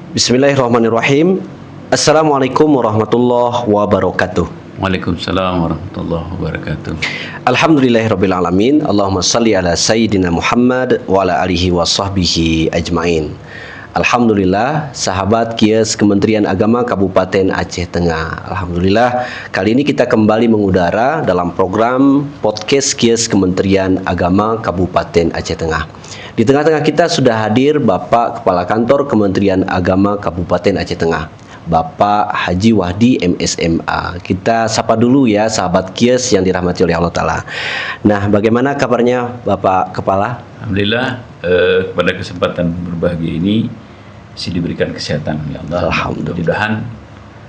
Bismillahirrahmanirrahim. Assalamualaikum warahmatullahi wabarakatuh. Waalaikumsalam warahmatullahi wabarakatuh. Alhamdulillahirabbil alamin. Allahumma shalli ala sayyidina Muhammad wa ala alihi wa sahbihi ajmain. Alhamdulillah, sahabat Kies Kementerian Agama Kabupaten Aceh Tengah. Alhamdulillah, kali ini kita kembali mengudara dalam program podcast Kies Kementerian Agama Kabupaten Aceh Tengah. Di tengah-tengah kita sudah hadir Bapak Kepala Kantor Kementerian Agama Kabupaten Aceh Tengah, Bapak Haji Wahdi MSMA. Kita sapa dulu ya sahabat Kies yang dirahmati oleh Allah Ta'ala. Nah, bagaimana kabarnya Bapak Kepala? Alhamdulillah, pada kesempatan berbahagia ini masih diberikan kesehatan oleh Allah. Alhamdulillah. Mudah-mudahan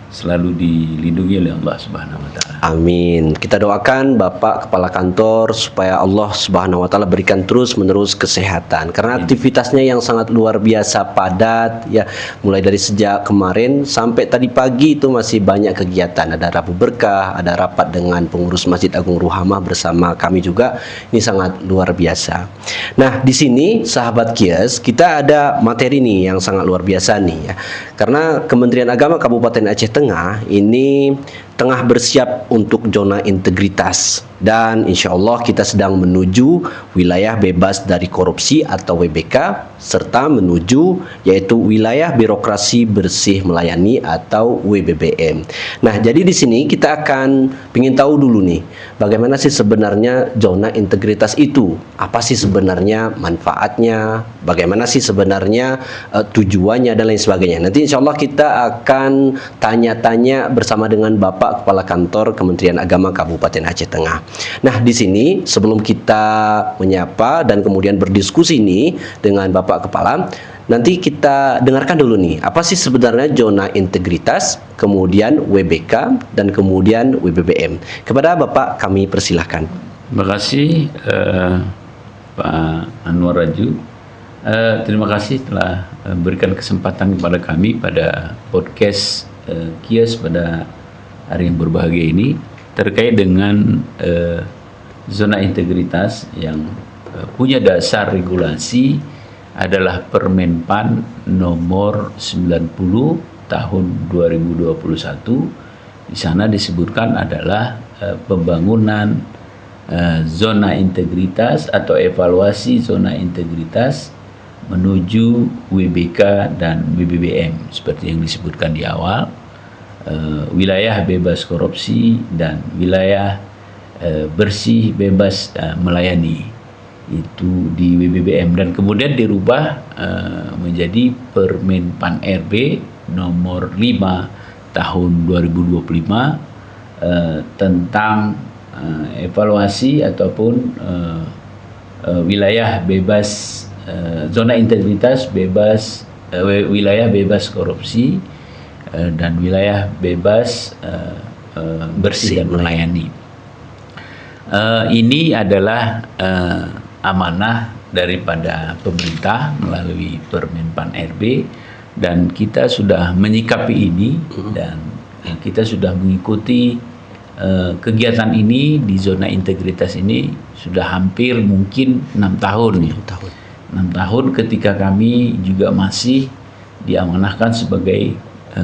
selalu dilindungi oleh Allah Subhanahu wa taala. Amin. Kita doakan Bapak Kepala Kantor supaya Allah Subhanahu wa taala berikan terus-menerus kesehatan. Karena aktivitasnya yang sangat luar biasa padat ya, mulai dari sejak kemarin sampai tadi pagi itu masih banyak kegiatan. Ada Rabu Berkah, ada rapat dengan pengurus Masjid Agung Ruhamah bersama kami juga. Ini sangat luar biasa. Nah, di sini sahabat Kies, kita ada materi nih yang sangat luar biasa nih ya. Karena Kementerian Agama Kabupaten Aceh Tengah ini tengah bersiap untuk zona integritas dan insya Allah kita sedang menuju wilayah bebas dari korupsi atau WBK serta menuju yaitu wilayah birokrasi bersih melayani atau WBBM. Nah, jadi di sini kita akan ingin tahu dulu nih bagaimana sih sebenarnya zona integritas itu, apa sih sebenarnya manfaatnya, bagaimana sih sebenarnya tujuannya dan lain sebagainya. Nanti insya Allah kita akan tanya-tanya bersama dengan Bapak Kepala Kantor Kementerian Agama Kabupaten Aceh Tengah. Nah, di sini sebelum kita menyapa dan kemudian berdiskusi nih dengan Bapak Kepala, nanti kita dengarkan dulu nih, apa sih sebenarnya zona integritas, kemudian WBK, dan kemudian WBBM. Kepada Bapak kami persilahkan. Terima kasih Pak Anwar Raju. Terima kasih telah berikan kesempatan kepada kami pada podcast Kies pada hari yang berbahagia ini terkait dengan zona integritas yang punya dasar regulasi adalah Permenpan nomor 90 tahun 2021. Di sana disebutkan adalah pembangunan zona integritas atau evaluasi zona integritas menuju WBK dan WBBM seperti yang disebutkan di awal. Wilayah bebas korupsi dan wilayah bersih bebas melayani itu di WBBM dan kemudian dirubah menjadi Permenpan RB nomor 5 tahun 2025 tentang evaluasi ataupun wilayah bebas zona integritas bebas wilayah bebas korupsi dan wilayah bebas bersih dan melayani. Ini adalah amanah daripada pemerintah melalui Permenpan RB dan kita sudah menyikapi ini dan kita sudah mengikuti kegiatan ini di zona integritas ini sudah hampir mungkin 6 tahun ya. 6 tahun ketika kami juga masih diamanahkan sebagai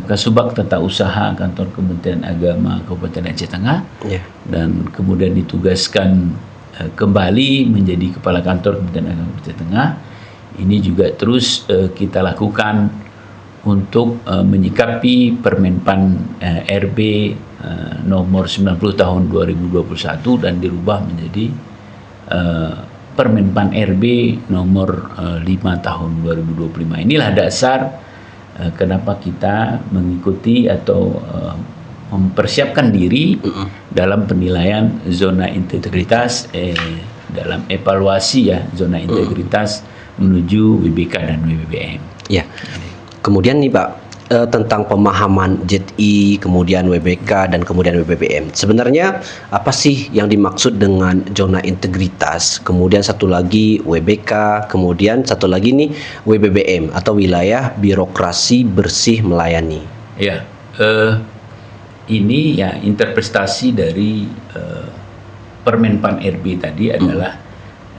Kasubag Tata Usaha Kantor Kementerian Agama Kabupaten Aceh Tengah dan kemudian ditugaskan kembali menjadi Kepala Kantor Kementerian Agama Kabupaten Tengah. Ini juga terus kita lakukan untuk menyikapi Permenpan RB nomor 90 tahun 2021 dan dirubah menjadi Permenpan RB nomor 5 tahun 2025. Inilah dasar kenapa kita mengikuti atau mempersiapkan diri dalam penilaian zona integritas dalam evaluasi ya zona integritas menuju WBK dan WBBM. Ya. Kemudian nih Pak, tentang pemahaman ZI, kemudian WBK dan kemudian WBBM. Sebenarnya apa sih yang dimaksud dengan zona integritas? Kemudian satu lagi WBK, kemudian satu lagi nih WBBM atau wilayah birokrasi bersih melayani. Ya, ini ya interpretasi dari Permenpan RB tadi adalah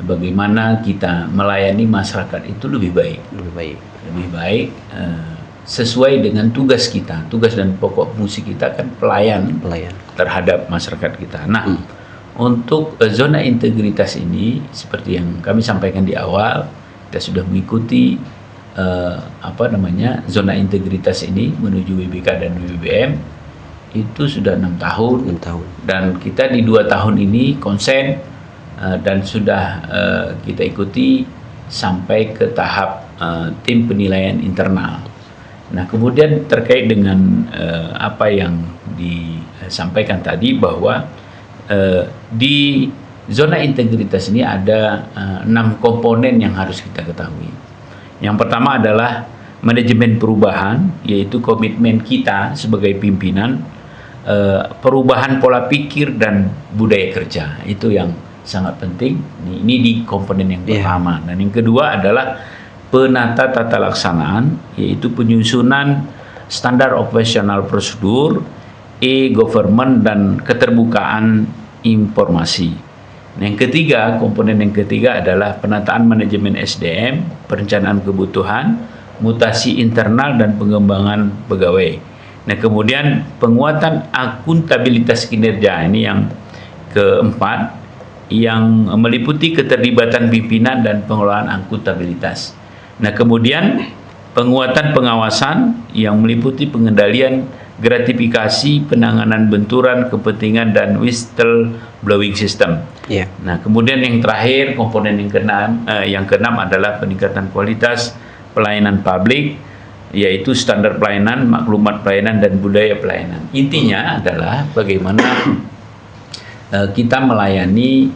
bagaimana kita melayani masyarakat itu lebih baik. Lebih baik. Lebih baik sesuai dengan tugas kita. Tugas dan pokok fungsi kita kan pelayan terhadap masyarakat kita. Nah, untuk zona integritas ini seperti yang kami sampaikan di awal, kita sudah mengikuti zona integritas ini menuju WBK dan WBBM itu sudah 6 tahun. Dan kita di 2 tahun ini konsen dan sudah kita ikuti sampai ke tahap tim penilaian internal. Nah, kemudian terkait dengan apa yang disampaikan tadi bahwa di zona integritas ini ada 6 komponen yang harus kita ketahui. Yang pertama adalah manajemen perubahan, yaitu komitmen kita sebagai pimpinan, perubahan pola pikir dan budaya kerja. Itu yang sangat penting. Ini di komponen yang pertama. Dan yang kedua adalah penata tata laksanaan, yaitu penyusunan standar operasional prosedur, e-government dan keterbukaan informasi. Yang ketiga, komponen yang ketiga adalah penataan manajemen SDM, perencanaan kebutuhan, mutasi internal dan pengembangan pegawai. Nah, kemudian penguatan akuntabilitas kinerja, ini yang keempat, yang meliputi keterlibatan pimpinan dan pengelolaan akuntabilitas. Nah, kemudian penguatan pengawasan yang meliputi pengendalian gratifikasi, penanganan benturan kepentingan dan whistleblowing system. Nah, kemudian yang terakhir, komponen yang keenam adalah peningkatan kualitas pelayanan publik, yaitu standar pelayanan, maklumat pelayanan dan budaya pelayanan. Intinya adalah bagaimana kita melayani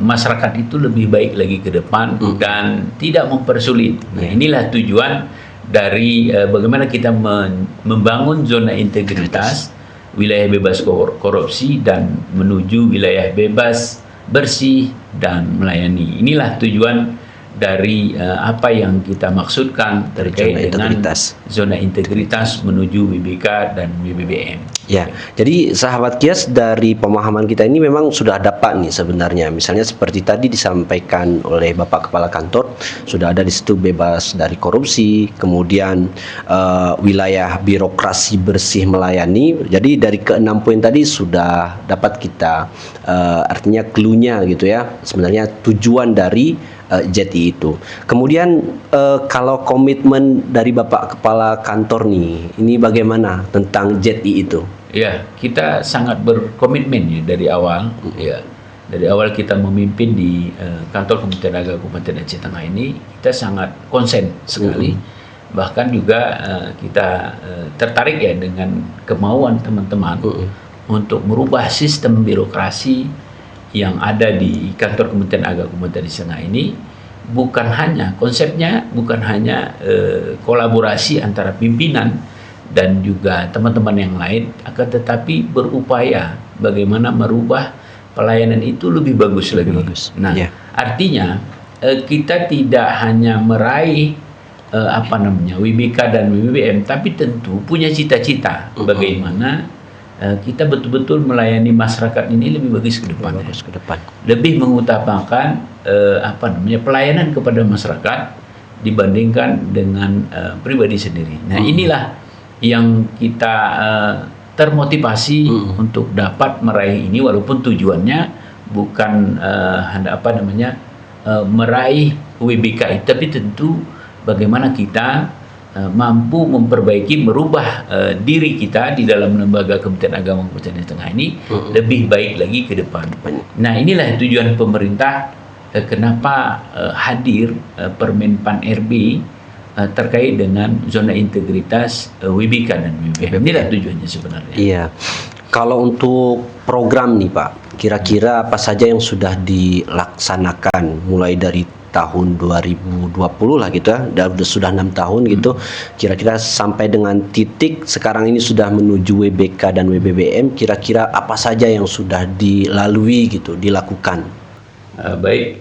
masyarakat itu lebih baik lagi ke depan dan tidak mempersulit. Nah, inilah tujuan dari bagaimana kita membangun zona integritas, wilayah bebas korupsi dan menuju wilayah bebas, bersih dan melayani. Inilah tujuan dari apa yang kita maksudkan terkait dengan zona integritas menuju WBK dan WBBM. Ya, jadi sahabat Kias, dari pemahaman kita ini memang sudah dapat nih sebenarnya. Misalnya seperti tadi disampaikan oleh Bapak Kepala Kantor, sudah ada di situ bebas dari korupsi, kemudian wilayah birokrasi bersih melayani. Jadi dari ke-6 poin tadi sudah dapat kita artinya clue-nya gitu ya. Sebenarnya tujuan dari JTI itu. Kemudian kalau komitmen dari Bapak Kepala Kantor nih, ini bagaimana tentang JTI itu? Ya, kita sangat berkomitmen ya dari awal. Ya, dari awal kita memimpin di kantor Kementerian Agama Kabupaten Aceh Tengah ini, kita sangat konsen sekali. Bahkan juga kita tertarik ya dengan kemauan teman-teman untuk merubah sistem birokrasi yang ada di kantor Kementerian Agama Kabupaten Aceh Tengah ini. Bukan hanya konsepnya, bukan hanya kolaborasi antara pimpinan dan juga teman-teman yang lain, akan tetapi berupaya bagaimana merubah pelayanan itu lebih bagus lagi. Nah, artinya kita tidak hanya meraih WBK dan WBBM, tapi tentu punya cita-cita bagaimana kita betul-betul melayani masyarakat ini lebih bagus ke depan. Lebih mengutamakan pelayanan kepada masyarakat dibandingkan dengan pribadi sendiri. Nah, inilah yang kita termotivasi untuk dapat meraih ini, walaupun tujuannya bukan meraih WBK, tapi tentu bagaimana kita mampu memperbaiki, merubah diri kita di dalam lembaga Kementerian Agama Kabupaten Aceh Tengah ini lebih baik lagi ke depan. Nah, inilah tujuan pemerintah kenapa hadir Permenpan RB terkait dengan zona integritas WBK dan WBBM. Inilah tujuannya sebenarnya. Iya. Kalau untuk program nih Pak, kira-kira apa saja yang sudah dilaksanakan mulai dari tahun 2020 lah gitu ya, sudah 6 tahun gitu, kira-kira sampai dengan titik sekarang ini sudah menuju WBK dan WBBM, kira-kira apa saja yang sudah dilalui gitu, dilakukan? Baik,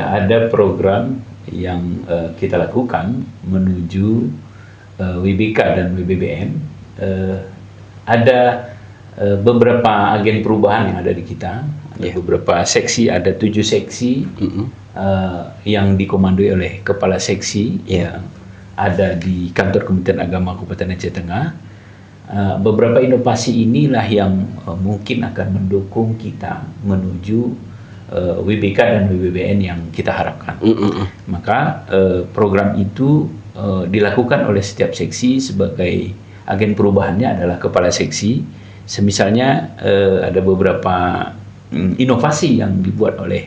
ada program yang kita lakukan menuju WBK dan WBBM. Ada beberapa agen perubahan yang ada di kita, ada beberapa seksi, ada 7 seksi yang dikomandoi oleh kepala seksi. ada di kantor Kementerian Agama Kabupaten Aceh Tengah. Beberapa inovasi inilah yang mungkin akan mendukung kita menuju WBK dan WBBN yang kita harapkan. Maka program itu dilakukan oleh setiap seksi. Sebagai agen perubahannya adalah kepala seksi. Semisalnya ada beberapa inovasi yang dibuat oleh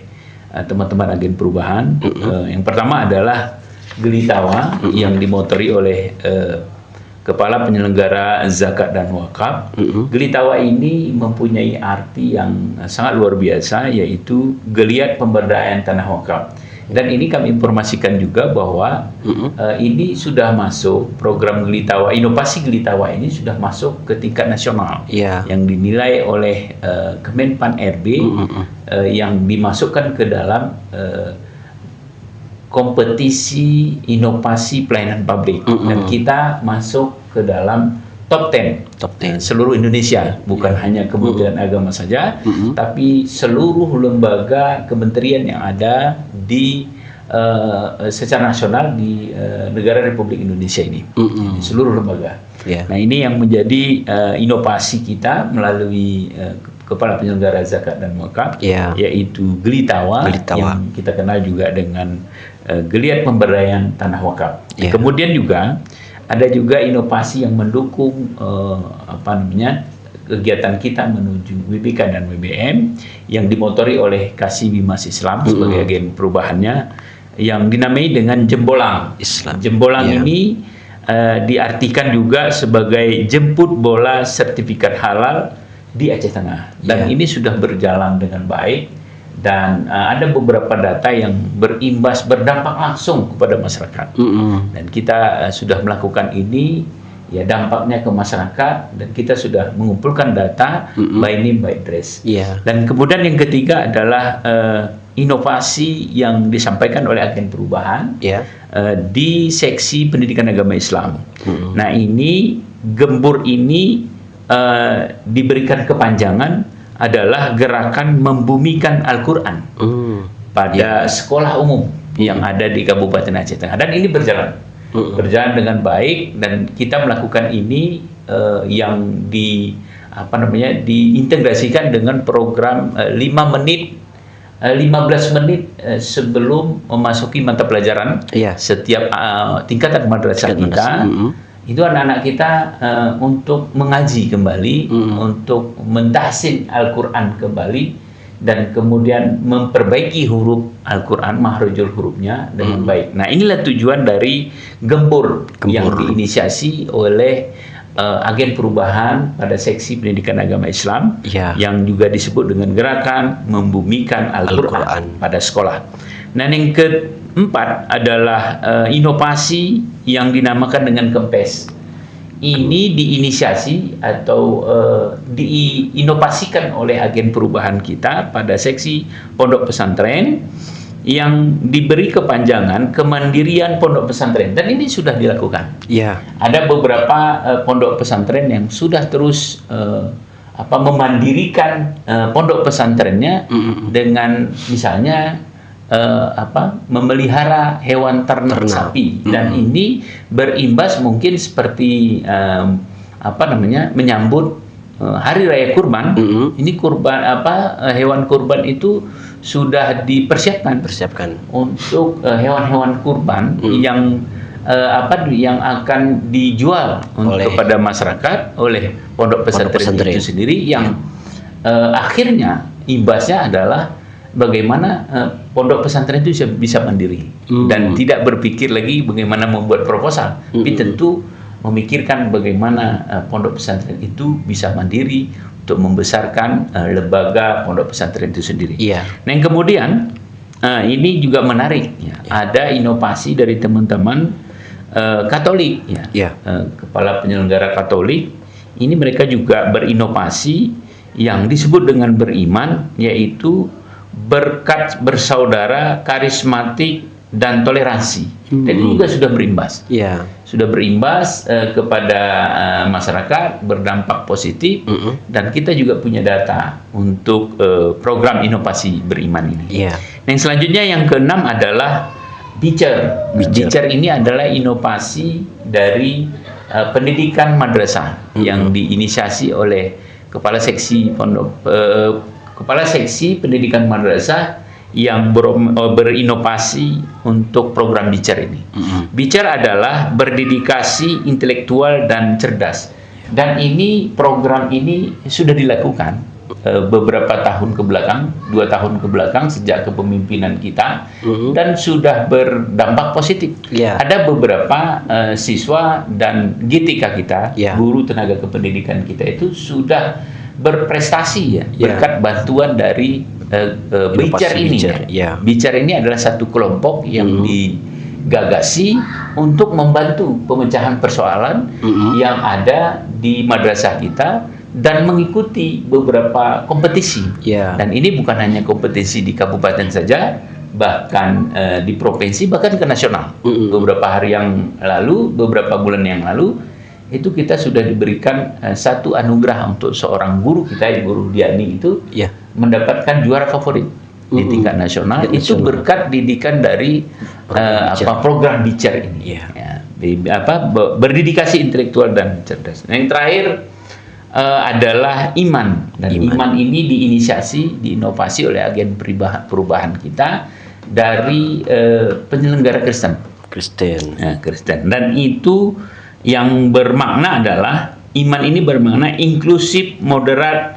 teman-teman agen perubahan. Yang pertama adalah Gelitawa yang dimotori oleh Kepala Penyelenggara Zakat dan Wakaf. Gelitawa ini mempunyai arti yang sangat luar biasa, yaitu geliat pemberdayaan tanah wakaf. Dan ini kami informasikan juga bahwa ini sudah masuk program Gelitawa, inovasi Gelitawa ini sudah masuk ke tingkat nasional, yang dinilai oleh Kemenpan RB, yang dimasukkan ke dalam kompetisi inovasi pelayanan publik, dan kita masuk ke dalam top 10 seluruh Indonesia, bukan hanya Kementerian Agama saja, tapi seluruh lembaga kementerian yang ada di secara nasional di negara Republik Indonesia ini, seluruh lembaga. Nah, ini yang menjadi inovasi kita melalui Kepala Penyelenggara Zakat dan Wakaf, yaitu Gelitawa, yang kita kenal juga dengan geliat pemberdayaan tanah wakaf. Kemudian juga ada juga inovasi yang mendukung kegiatan kita menuju WBK dan WBM yang dimotori oleh Kasih Bimas Islam sebagai agen perubahannya, yang dinamai dengan Jembolang Islam. Jembolang ini diartikan juga sebagai jemput bola sertifikat halal di Aceh Tengah, dan ini sudah berjalan dengan baik. Dan ada beberapa data yang berdampak langsung kepada masyarakat. Dan kita sudah melakukan ini, ya dampaknya ke masyarakat, dan kita sudah mengumpulkan data by name by address. Dan kemudian yang ketiga adalah inovasi yang disampaikan oleh agen perubahan di seksi pendidikan agama Islam. Nah, ini gembur ini diberikan kepanjangan adalah gerakan membumikan Al-Quran pada sekolah umum yang ada di Kabupaten Aceh Tengah, dan ini berjalan dengan baik, dan kita melakukan ini yang diintegrasikan dengan program 15 menit sebelum memasuki mata pelajaran setiap tingkatan madrasah kita. Itu anak-anak kita untuk mengaji kembali, untuk mentahsin Al-Quran kembali, dan kemudian memperbaiki huruf Al-Quran, mahrojul hurufnya dengan baik. Nah, inilah tujuan dari gembur yang diinisiasi oleh agen perubahan pada seksi pendidikan agama Islam, yang juga disebut dengan gerakan membumikan Al-Quran pada sekolah. Nah, yang keempat adalah inovasi yang dinamakan dengan Kempes. Ini diinisiasi atau diinovasikan oleh agen perubahan kita pada seksi pondok pesantren, yang diberi kepanjangan kemandirian pondok pesantren, dan ini sudah dilakukan. Ada beberapa pondok pesantren yang sudah terus memandirikan pondok pesantrennya dengan misalnya memelihara hewan ternak sapi, dan ini berimbas mungkin seperti menyambut hari raya kurban. Ini kurban hewan kurban itu sudah dipersiapkan untuk hewan-hewan kurban yang akan dijual kepada masyarakat oleh pondok pesantren itu sendiri, yang akhirnya imbasnya adalah bagaimana pondok pesantren itu bisa mandiri dan tidak berpikir lagi bagaimana membuat proposal, tapi tentu memikirkan bagaimana pondok pesantren itu bisa mandiri untuk membesarkan lembaga pondok pesantren itu sendiri. Nah, yang kemudian ini juga menarik, ada inovasi dari teman-teman Katolik, Kepala Penyelenggara Katolik. Ini mereka juga berinovasi yang disebut dengan beriman, yaitu berkat bersaudara, karismatik, dan toleransi. Dan ini juga sudah berimbas. Sudah berimbas kepada masyarakat, berdampak positif, dan kita juga punya data untuk program inovasi beriman ini. Yang selanjutnya, yang keenam adalah Bicer. Bicer ini adalah inovasi dari pendidikan madrasah yang diinisiasi oleh kepala seksi pendidikan madrasah yang berinovasi untuk program Bicer ini. Bicer adalah berdedikasi intelektual dan cerdas. Dan program ini sudah dilakukan beberapa tahun ke belakang, 2 tahun ke belakang sejak kepemimpinan kita, dan sudah berdampak positif. Ada beberapa siswa dan GTK kita, guru tenaga kependidikan kita itu sudah berprestasi berkat bantuan dari Bicer ini. Bicer ini adalah satu kelompok yang digagasi untuk membantu pemecahan persoalan yang ada di madrasah kita dan mengikuti beberapa kompetisi. Dan ini bukan hanya kompetisi di kabupaten saja, bahkan di provinsi, bahkan ke nasional. Beberapa hari yang lalu, beberapa bulan yang lalu, itu kita sudah diberikan satu anugerah untuk seorang guru kita, Guru Diani itu mendapatkan juara favorit di tingkat nasional. Itu berkat didikan dari program Bicer ini. Berdedikasi intelektual dan cerdas. Nah, yang terakhir adalah iman. Dan iman ini diinovasi oleh agen perubahan kita dari penyelenggara Kristen. Dan itu yang bermakna adalah iman ini bermakna inklusif, moderat,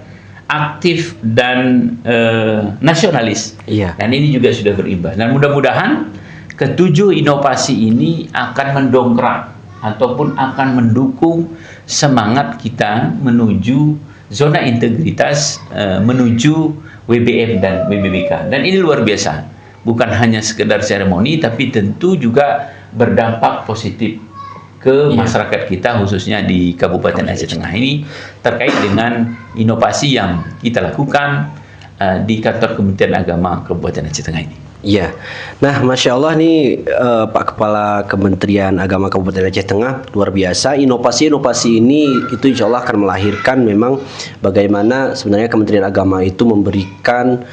aktif, dan nasionalis. Dan ini juga sudah berimbas. Dan mudah-mudahan ketujuh inovasi ini akan mendongkrak ataupun akan mendukung semangat kita menuju zona integritas, menuju WBM dan WBBK. Dan ini luar biasa, bukan hanya sekedar seremoni, tapi tentu juga berdampak positif ke masyarakat kita, khususnya di Kabupaten Aceh Tengah ini, terkait dengan inovasi yang kita lakukan di kantor Kementerian Agama Kabupaten Aceh Tengah ini. Nah, Masya Allah nih Pak Kepala Kementerian Agama Kabupaten Aceh Tengah, luar biasa. Inovasi-inovasi ini itu insya Allah akan melahirkan memang bagaimana sebenarnya Kementerian Agama itu memberikan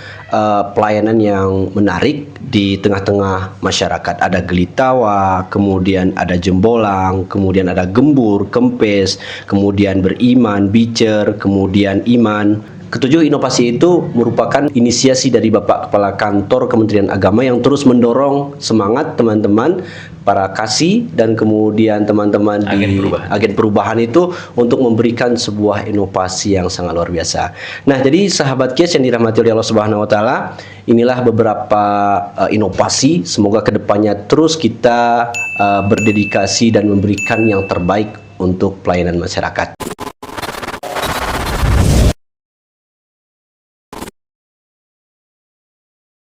pelayanan yang menarik di tengah-tengah masyarakat. Ada Gelitawa, kemudian ada Jembolang, kemudian ada Gembur, Kempes, kemudian Beriman, Bicer, kemudian Iman. Ketujuh inovasi itu merupakan inisiasi dari Bapak Kepala Kantor Kementerian Agama yang terus mendorong semangat teman-teman para kasih dan kemudian teman-teman di agen perubahan itu untuk memberikan sebuah inovasi yang sangat luar biasa. Nah, jadi sahabat KIAS yang dirahmati oleh Allah Subhanahu wa taala, inilah beberapa inovasi. Semoga kedepannya terus kita berdedikasi dan memberikan yang terbaik untuk pelayanan masyarakat.